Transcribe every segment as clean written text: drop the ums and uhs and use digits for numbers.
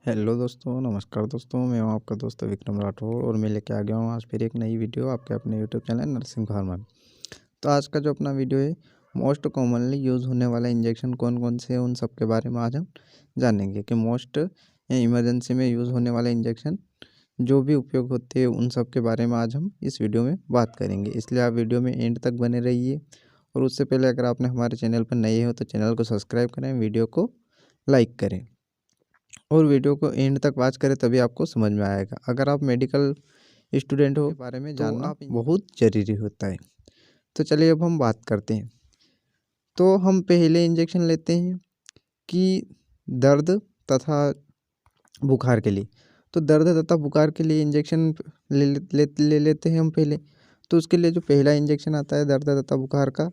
Hello दोस्तों, नमस्कार दोस्तों। मैं हूं आपका दोस्त विक्रम राठौर और मैं लेके आ गया हूं आज फिर एक नई वीडियो आपके अपने यूट्यूब चैनल नर्सिंग फार्मा में। तो आज का जो अपना वीडियो है, मोस्ट कॉमनली यूज़ होने वाला इंजेक्शन कौन कौन से हैं उन सब के बारे में आज हम जानेंगे कि मोस्ट इमरजेंसी में यूज़ होने वाले इंजेक्शन जो भी उपयोग होते हैं उन सब के बारे में आज हम इस वीडियो में बात करेंगे। इसलिए आप वीडियो में एंड तक बने रहिए। और उससे पहले अगर आपने हमारे चैनल पर नए हो तो चैनल को सब्सक्राइब करें, वीडियो को लाइक करें और वीडियो को एंड तक वॉच करें, तभी आपको समझ में आएगा। अगर आप मेडिकल स्टूडेंट हो के बारे में जानना आप बहुत ज़रूरी होता है। तो चलिए अब हम बात करते हैं। तो हम पहले इंजेक्शन लेते हैं कि दर्द तथा बुखार के लिए। तो दर्द तथा बुखार के लिए इंजेक्शन ले लेते हैं हम पहले। तो उसके लिए जो पहला इंजेक्शन आता है दर्द तथा बुखार का,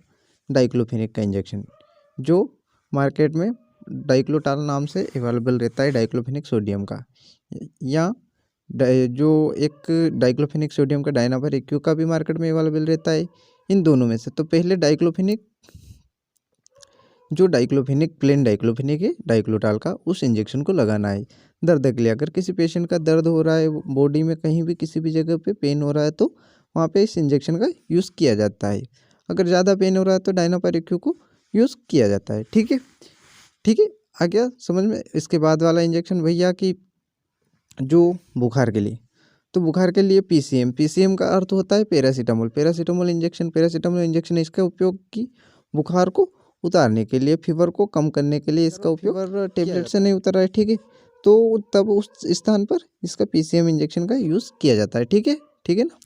डाइक्लोफेनेक का इंजेक्शन, जो मार्केट में डाइक्लोटाल नाम से अवेलेबल रहता है, डाइक्लोफेनेक सोडियम का, या जो एक डाइक्लोफेनेक सोडियम का डायनापर एक्यू का भी मार्केट में अवेलेबल रहता है। इन दोनों में से तो पहले डाइक्लोफेनेक, जो डाइक्लोफेनेक प्लेन डाइक्लोफेनेक है डाइक्लोटाल का, उस इंजेक्शन को लगाना है दर्द के लिए। अगर किसी पेशेंट का दर्द हो रहा है बॉडी में, कहीं भी किसी भी जगह पे पेन हो रहा है, तो वहाँ पे इस इंजेक्शन का यूज़ किया जाता है। अगर ज़्यादा पेन हो रहा है तो डायनापर एक्यू को यूज़ किया जाता है। ठीक है, ठीक है, आ गया समझ में। इसके बाद वाला इंजेक्शन भैया कि जो बुखार के लिए, तो बुखार के लिए पीसीएम, पीसीएम का अर्थ होता है paracetamol, paracetamol injection, paracetamol injection इसका उपयोग की बुखार को उतारने के लिए, फीवर को कम करने के लिए इसका उपयोग, फीवर टेबलेट से नहीं उतर रहा है, ठीक है, तो तब उस स्थान पर इसका पीसीएम इंजेक्शन का यूज़ किया जाता है। ठीक है ना।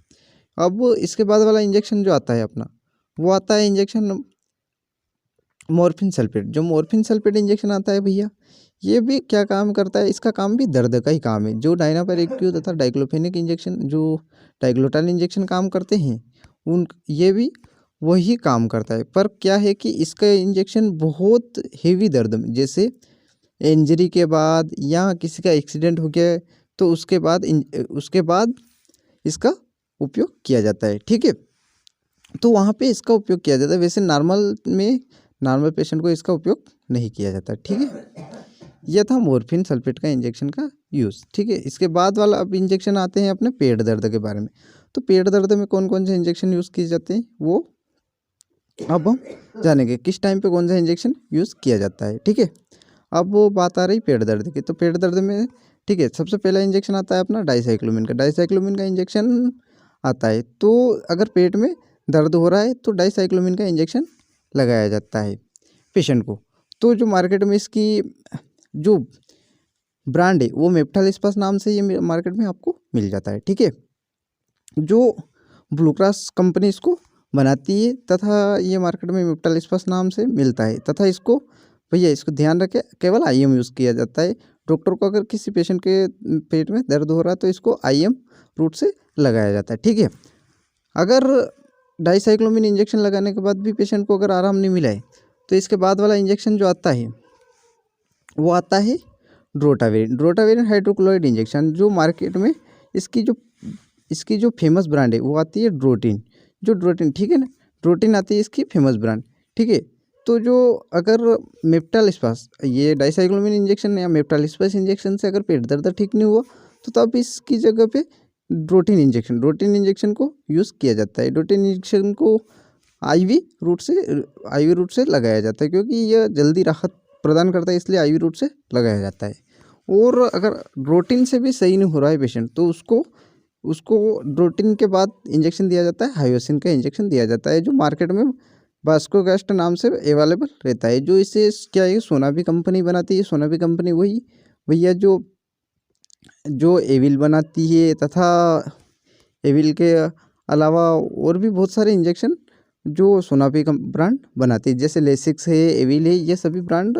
अब इसके बाद वाला इंजेक्शन जो आता है अपना, वो आता है इंजेक्शन मॉर्फिन सल्फेट। जो मॉर्फिन सल्फेट इंजेक्शन आता है भैया, ये भी क्या काम करता है, इसका काम भी दर्द का ही काम है। जो डायनापर एक्यू तथा डाइक्लोफेनेक इंजेक्शन, जो डाइक्लोटाल इंजेक्शन काम करते हैं, उन ये भी वही काम करता है। पर क्या है कि इसका इंजेक्शन बहुत हेवी दर्द में, जैसे इंजरी के बाद या किसी का एक्सीडेंट हो गया है, तो उसके बाद इसका उपयोग किया जाता है। ठीक है, तो वहाँ पे इसका उपयोग किया जाता है। वैसे नॉर्मल पेशेंट को इसका उपयोग नहीं किया जाता। ठीक है, यह था मॉर्फिन सल्फेट का इंजेक्शन का यूज़। ठीक है, इसके बाद वाला अब इंजेक्शन आते हैं अपने पेट दर्द के बारे में। तो पेट दर्द में कौन कौन से इंजेक्शन यूज़ किए जाते हैं वो अब हम जानेंगे, किस टाइम पे कौन सा इंजेक्शन यूज़ किया जाता है। ठीक है, अब वो बात आ रही पेट दर्द की। तो पेट दर्द में, ठीक है, सबसे पहला इंजेक्शन आता है अपना डाइसाइक्लोमिन का। डाइसाइक्लोमिन का इंजेक्शन आता है। तो अगर पेट में दर्द हो रहा है तो डाइसाइक्लोमिन का इंजेक्शन लगाया जाता है पेशेंट को। तो जो मार्केट में इसकी जो ब्रांड है वो मेप्टालिस्पास नाम से ये मार्केट में आपको मिल जाता है। ठीक है, जो ब्लू क्रॉस कंपनी इसको बनाती है तथा ये मार्केट में मेप्टालिस्पास नाम से मिलता है। तथा इसको भैया इसको ध्यान रखें, केवल आईएम यूज़ किया जाता है। डॉक्टर को अगर किसी पेशेंट के पेट में दर्द हो रहा है तो इसको आईएम रूट से लगाया जाता है। ठीक है, अगर डाइसाइक्लोमिन इंजेक्शन लगाने के बाद भी पेशेंट को अगर आराम नहीं मिला है, तो इसके बाद वाला इंजेक्शन जो आता है वो आता है ड्रोटावेरिन। ड्रोटावेरिन हाइड्रोक्लोराइड इंजेक्शन, जो मार्केट में इसकी जो फेमस ब्रांड है वो आती है ड्रोटिन। जो ड्रोटिन, ठीक है ना, ड्रोटिन आती है इसकी फेमस ब्रांड। ठीक है, तो जो अगर मेप्टालिस्पास, ये डाइसाइक्लोमिन इंजेक्शन या मेप्टालिस्पास इंजेक्शन से अगर पेट दर्द ठीक नहीं हुआ, तो तब इसकी जगह पे ड्रोटिन इंजेक्शन को यूज़ किया जाता है। ड्रोटिन इंजेक्शन को आईवी रूट से लगाया जाता है, क्योंकि यह जल्दी राहत प्रदान करता है, इसलिए आईवी रूट से लगाया जाता है। और अगर ड्रोटिन से भी सही नहीं हो रहा है पेशेंट, तो उसको ड्रोटिन के बाद इंजेक्शन दिया जाता है, हायोसिन का इंजेक्शन दिया जाता है, जो मार्केट में वास्कोगैस्ट नाम से अवेलेबल रहता है। जो इसे क्या है, सोनाबी कंपनी बनाती है। सोनाबी कंपनी वही भैया जो एविल बनाती है, तथा एविल के अलावा और भी बहुत सारे इंजेक्शन जो सोनाबी ब्रांड बनाती है, जैसे लेसिक्स है, एविल है, ये सभी ब्रांड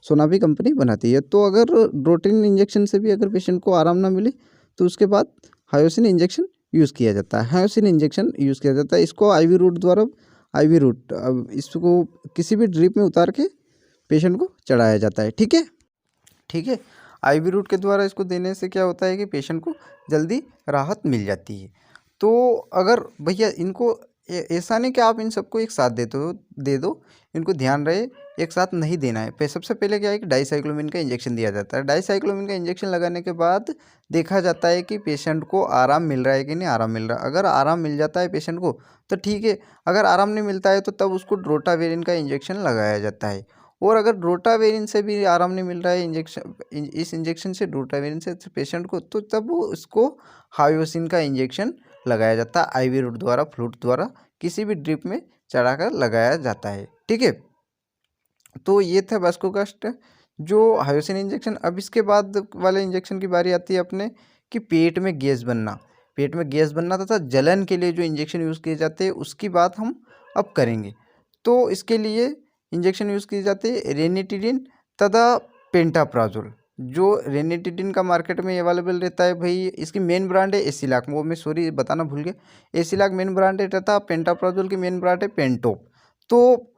सोनाबी कंपनी बनाती है। तो अगर ड्रोटिन इंजेक्शन से भी अगर पेशेंट को आराम ना मिले, तो उसके बाद हायोसिन इंजेक्शन यूज़ किया जाता है। हायोसिन इंजेक्शन यूज़ किया जाता है, इसको आईवी रूट द्वारा, अब इसको किसी भी ड्रिप में उतार के पेशेंट को चढ़ाया जाता है। ठीक है, आईवी रूट के द्वारा इसको देने से क्या होता है कि पेशेंट को जल्दी राहत मिल जाती है। तो अगर भैया इनको ऐसा नहीं कि आप इन सबको एक साथ दे दो, इनको ध्यान रहे एक साथ नहीं देना है। सबसे पहले क्या है कि डाइसाइक्लोमिन का इंजेक्शन दिया जाता है। डाइसाइक्लोमिन का इंजेक्शन लगाने के बाद देखा जाता है कि पेशेंट को आराम मिल रहा है कि नहीं आराम मिल रहा है। अगर आराम मिल जाता है पेशेंट को तो ठीक है, अगर आराम नहीं मिलता है तो तब उसको रोटावेरिन का इंजेक्शन लगाया जाता है। और अगर रोटावेरिन से भी आराम नहीं मिल रहा है इस इंजेक्शन से रोटावेरिन से पेशेंट को, तो तब वो उसको हायोसिन का इंजेक्शन लगाया जाता है। आईवी रूट द्वारा, फ्लूइड द्वारा, किसी भी ड्रिप में चढ़ाकर लगाया जाता है। ठीक है, तो ये था वास्कोकास्ट जो हायोसिन इंजेक्शन। अब इसके बाद वाले इंजेक्शन की बारी आती है अपने कि पेट में गैस बनना। पेट में गैस बनना तथा जलन के लिए जो इंजेक्शन यूज़ किए जाते हैं उसकी बात हम अब करेंगे। तो इसके लिए इंजेक्शन यूज़ किए जाते हैं रेनिटिडिन तथा पेंटाप्राजोल। जो रेनिटिडिन का मार्केट में अवेलेबल रहता है भाई, इसकी मेन ब्रांड है एसिलाक, वो मैं सॉरी बताना भूल गया, एसिलाक मेन ब्रांड है तथा पेंटाप्राजोल की मेन ब्रांड है पेंटोप। तो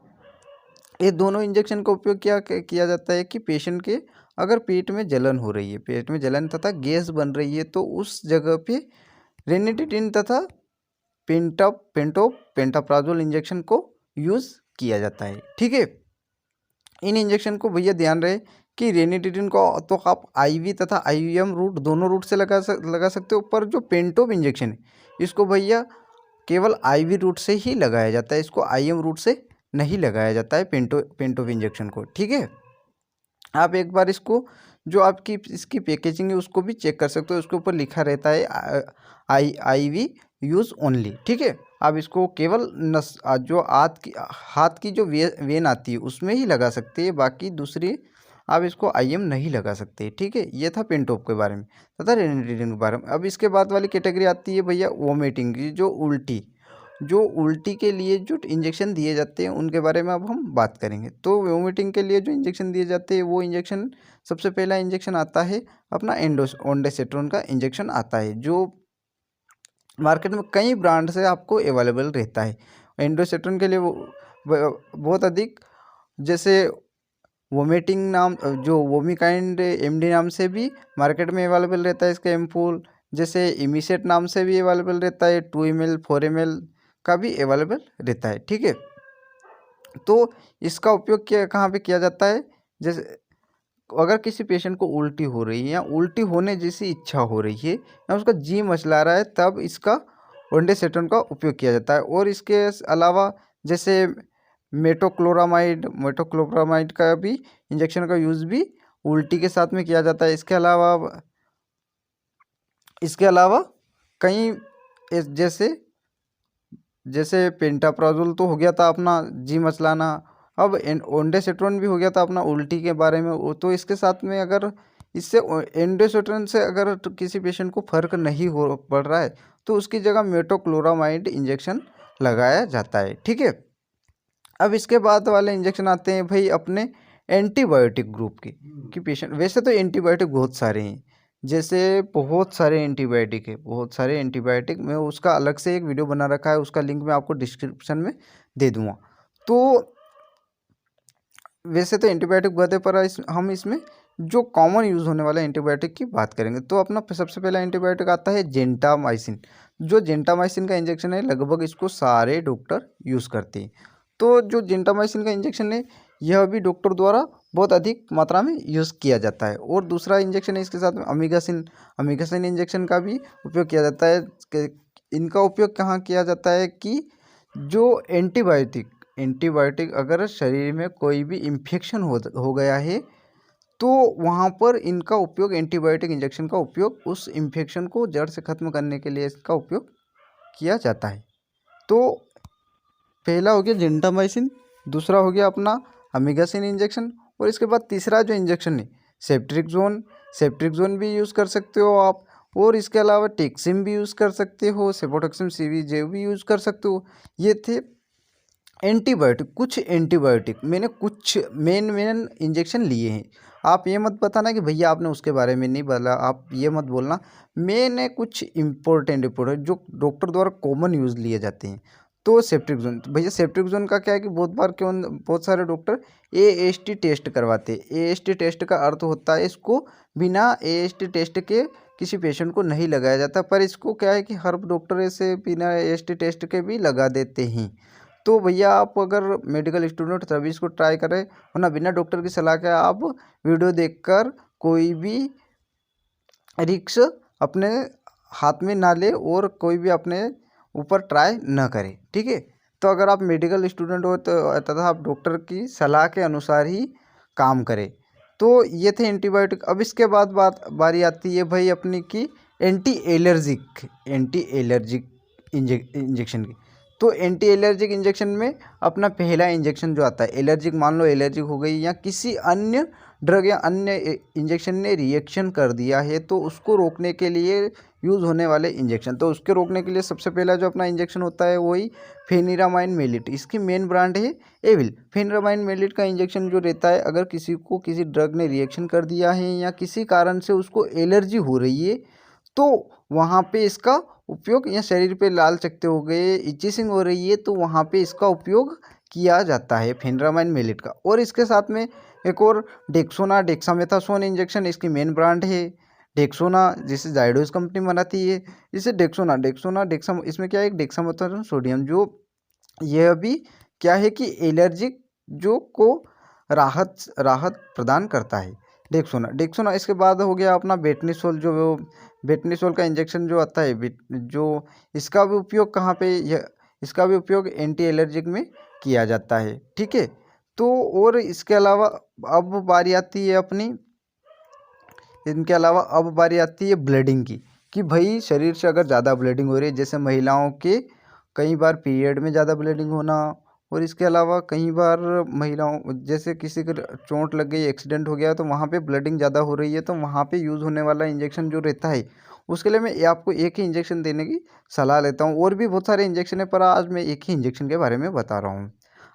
ये दोनों इंजेक्शन का उपयोग किया जाता है कि पेशेंट के अगर पेट में जलन हो रही है, पेट में जलन तथा गैस बन रही है, तो उस जगह पे रेनिटिडिन तथा पेंटाप्राजोल इंजेक्शन को यूज़ किया जाता है। ठीक है, इन इंजेक्शन को भैया ध्यान रहे कि रेनिटिडिन को तो आप आईवी तथा आईवीएम रूट दोनों रूट से लगा सकते हो, पर जो पेंटोप इंजेक्शन है इसको भैया केवल आईवी रूट से ही लगाया जाता है, इसको आईएम रूट से नहीं लगाया जाता है पेंटोप इंजेक्शन को। ठीक है, आप एक बार इसको जो आपकी इसकी पैकेजिंग है उसको भी चेक कर सकते हो, उसके ऊपर लिखा रहता है आईवी यूज़ ओनली। ठीक है, आप इसको केवल जो हाथ की जो वेन आती है उसमें ही लगा सकते हैं, बाकी दूसरी आप इसको आईएम नहीं लगा सकते। ठीक है, ये था पेंटोप के बारे में तथा रेनिटिडिन के बारे में। अब इसके बाद वाली कैटेगरी आती है भैया वोमिटिंग की, जो उल्टी के लिए जो इंजेक्शन दिए जाते हैं उनके बारे में अब हम बात करेंगे। तो वोमिटिंग के लिए जो इंजेक्शन दिए जाते हैं वो इंजेक्शन, सबसे पहला इंजेक्शन आता है अपना ओंडेसिट्रोन का इंजेक्शन आता है, जो मार्केट में कई ब्रांड से आपको अवेलेबल रहता है। एंडोसेट्रोन के लिए वो बहुत अधिक, जैसे वोमिटिंग नाम जो वोमिकाइंड एमडी नाम से भी मार्केट में अवेलेबल रहता है इसका एम्पूल, जैसे इमीसेट नाम से भी अवेलेबल रहता है, 2 ml 4 ml का भी अवेलेबल रहता है। ठीक है, तो इसका उपयोग कहाँ पे किया जाता है, जैसे अगर किसी पेशेंट को उल्टी हो रही है या उल्टी होने जैसी इच्छा हो रही है या उसका जी मचला रहा है, तब इसका ओंडेसेट्रोन का उपयोग किया जाता है। और इसके अलावा जैसे मेटोक्लोप्रामाइड का भी इंजेक्शन का यूज़ भी उल्टी के साथ में किया जाता है। इसके अलावा कई जैसे पेंटाप्राजोल तो हो गया था अपना जी मचलाना, अब ओंडेसेट्रोन भी हो गया था अपना उल्टी के बारे में। तो इसके साथ में अगर इससे एंडोसेट्रोन से अगर किसी पेशेंट को फर्क नहीं हो पड़ रहा है तो उसकी जगह मेटोक्लोप्रामाइड इंजेक्शन लगाया जाता है। ठीक है, अब इसके बाद वाले इंजेक्शन आते हैं भाई अपने एंटीबायोटिक ग्रुप के, कि पेशेंट, वैसे तो एंटीबायोटिक बहुत सारे हैं, जैसे बहुत सारे एंटीबायोटिक मैं उसका अलग से एक वीडियो बना रखा है, उसका लिंक मैं आपको डिस्क्रिप्शन में दे दूँगा। तो वैसे तो एंटीबायोटिक बहुत है, पर हम इसमें जो कॉमन यूज़ होने वाला एंटीबायोटिक की बात करेंगे। तो अपना सबसे पहला एंटीबायोटिक आता है जेंटामाइसिन। जो जेंटामाइसिन का इंजेक्शन है लगभग इसको सारे डॉक्टर यूज़ करते हैं। तो जो जेंटामाइसिन का इंजेक्शन है यह भी डॉक्टर द्वारा बहुत अधिक मात्रा में यूज़ किया जाता है। और दूसरा इंजेक्शन है इसके साथ में अमीगासिन इंजेक्शन का भी उपयोग किया जाता है। इनका उपयोग कहाँ किया जाता है कि जो एंटीबायोटिक अगर शरीर में कोई भी इन्फेक्शन हो गया है तो वहाँ पर इनका उपयोग, एंटीबायोटिक इंजेक्शन का उपयोग उस इन्फेक्शन को जड़ से ख़त्म करने के लिए इसका उपयोग किया जाता है। तो पहला हो गया जेंटामाइसिन, दूसरा हो गया अपना अमीगासिन इंजेक्शन, और इसके बाद तीसरा जो इंजेक्शन है सेफ्ट्रिक्सोन भी यूज़ कर सकते हो आप, और इसके अलावा टेक्सिम भी यूज़ कर सकते हो, सेफोटेक्सिम सीवीजे भी यूज़ कर सकते हो। ये थे कुछ एंटीबायोटिक मैंने कुछ मेन इंजेक्शन लिए हैं। आप ये मत बताना कि भैया आपने उसके बारे में नहीं बोला, आप ये मत बोलना, मैंने कुछ इम्पोर्टेंट जो डॉक्टर द्वारा कॉमन यूज़ लिए जाते हैं। तो सेफ्ट्रिक्सोन, तो भैया सेफ्ट्रिक्सोन का क्या है कि बहुत सारे डॉक्टर AST टेस्ट करवाते हैं। AST टेस्ट का अर्थ होता है इसको बिना AST टेस्ट के किसी पेशेंट को नहीं लगाया जाता, पर इसको क्या है कि हर डॉक्टर इसे बिना AST टेस्ट के भी लगा देते हैं। तो भैया आप अगर मेडिकल स्टूडेंट तभी इसको ट्राई करें, वरना बिना डॉक्टर की सलाह के आप वीडियो देखकर कोई भी रिक्स अपने हाथ में ना ले और कोई भी अपने ऊपर ट्राई ना करे, ठीक है। तो अगर आप मेडिकल स्टूडेंट हो तो तथा आप डॉक्टर की सलाह के अनुसार ही काम करें। तो ये थे एंटीबायोटिक। अब इसके बाद बारी आती है भाई अपनी की एंटी एलर्जिक इंजेक्शन की। तो एंटी एलर्जिक इंजेक्शन में अपना पहला इंजेक्शन जो आता है, एलर्जिक मान लो एलर्जिक हो गई या किसी अन्य ड्रग या अन्य इंजेक्शन ने रिएक्शन कर दिया है, तो उसको रोकने के लिए यूज़ होने वाले इंजेक्शन। तो उसके रोकने के लिए सबसे पहला जो अपना इंजेक्शन होता है वही फेनिरामाइन मेलिट, इसकी मेन ब्रांड है एविल। फेनिरामाइन मेलिट का इंजेक्शन जो रहता है, अगर किसी को किसी ड्रग ने रिएक्शन कर दिया है या किसी कारण से उसको एलर्जी हो रही है, तो वहाँ पे इसका उपयोग, या शरीर पे लाल चकत्ते हो गए, इचिंग हो रही है, तो वहाँ पे इसका उपयोग किया जाता है फेनिरामाइन मेलिट का। और इसके साथ में एक और डेक्सोना डेक्सामेथासोन इंजेक्शन, इसकी मेन ब्रांड है डेक्सोना, जिसे जाइडस कंपनी बनाती है। इसे डेक्सा इसमें क्या है, डेक्सामेथासोन सोडियम, जो यह भी क्या है कि एलर्जिक जो को राहत प्रदान करता है डेक्सोना। इसके बाद हो गया अपना बेटनीसोल, जो बेटनीसोल का इंजेक्शन जो आता है, जो इसका भी उपयोग कहाँ पे, इसका भी उपयोग एंटी एलर्जिक में किया जाता है, ठीक है। तो और इसके अलावा अब बारी आती है अपनी, इनके अलावा अब बारी आती है ब्लीडिंग की, कि भाई शरीर से अगर ज़्यादा ब्लीडिंग हो रही है, जैसे महिलाओं के कई बार पीरियड में ज़्यादा ब्लीडिंग होना, और इसके अलावा कई बार महिलाओं जैसे किसी को चोट लग गई, एक्सीडेंट हो गया, तो वहाँ पे ब्लीडिंग ज़्यादा हो रही है, तो वहाँ पे यूज़ होने वाला इंजेक्शन जो रहता है, उसके लिए मैं आपको एक ही इंजेक्शन देने की सलाह लेता हूँ। और भी बहुत सारे इंजेक्शन है, पर आज मैं एक ही इंजेक्शन के बारे में बता रहा हूँ।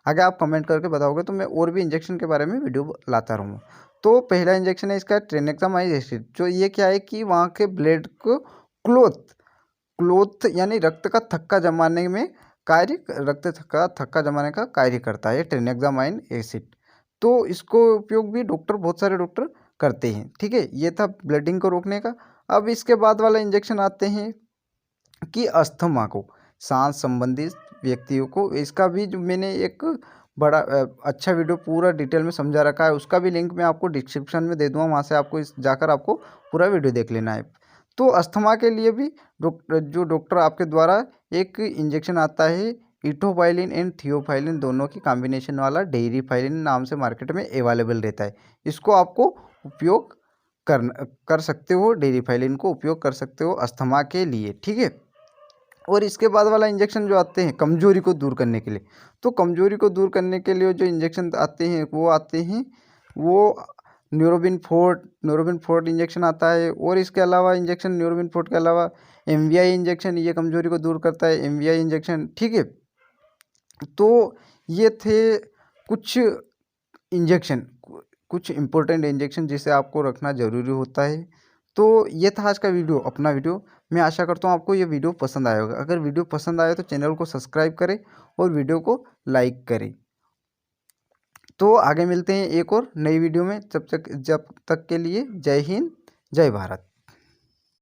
अगर आप कमेंट करके बताओगे तो मैं और भी इंजेक्शन के बारे में वीडियो लाता रहूँगा। तो पहला इंजेक्शन है इसका ट्रेनेक्सामाइड एसिड, जो ये क्या है कि वहाँ के ब्लड को क्लोथ यानी रक्त का थक्का जमाने में थक्का जमाने का कार्य करता है ट्रेनेक्सामाइड एसिड। तो इसको उपयोग भी बहुत सारे डॉक्टर करते हैं, ठीक है। ये था ब्लीडिंग को रोकने का। अब इसके बाद वाला इंजेक्शन आते हैं कि अस्थमा को, सांस संबंधित व्यक्तियों को, इसका भी जो मैंने एक बड़ा अच्छा वीडियो पूरा डिटेल में समझा रखा है, उसका भी लिंक मैं आपको डिस्क्रिप्शन में दे दूँगा, वहाँ से आपको जाकर आपको पूरा वीडियो देख लेना है। तो अस्थमा के लिए भी डॉक्टर आपके द्वारा एक इंजेक्शन आता है, इटोफाइलिन एंड थियोफाइलिन दोनों की कॉम्बिनेशन वाला, डेरिफाइलिन नाम से मार्केट में अवेलेबल रहता है। इसको आपको उपयोग कर सकते हो, डेरिफाइलिन को उपयोग कर सकते हो अस्थमा के लिए, ठीक है। और इसके बाद वाला इंजेक्शन जो आते हैं कमजोरी को दूर करने के लिए, तो कमजोरी को दूर करने के लिए जो इंजेक्शन आते हैं वो न्यूरोबिन फोर्ट इंजेक्शन आता है। और इसके अलावा इंजेक्शन न्यूरोबिन फोर्ट के अलावा MVI इंजेक्शन, ये कमजोरी को दूर करता है, MVI इंजेक्शन, ठीक है। तो ये थे कुछ इंजेक्शन, कुछ इम्पोर्टेंट इंजेक्शन जिसे आपको रखना ज़रूरी होता है। तो ये था आज का वीडियो, अपना वीडियो। मैं आशा करता हूँ आपको ये वीडियो पसंद आया होगा। अगर वीडियो पसंद आए तो चैनल को सब्सक्राइब करें और वीडियो को लाइक करें। तो आगे मिलते हैं एक और नई वीडियो में, जब तक के लिए जय हिंद, जय भारत।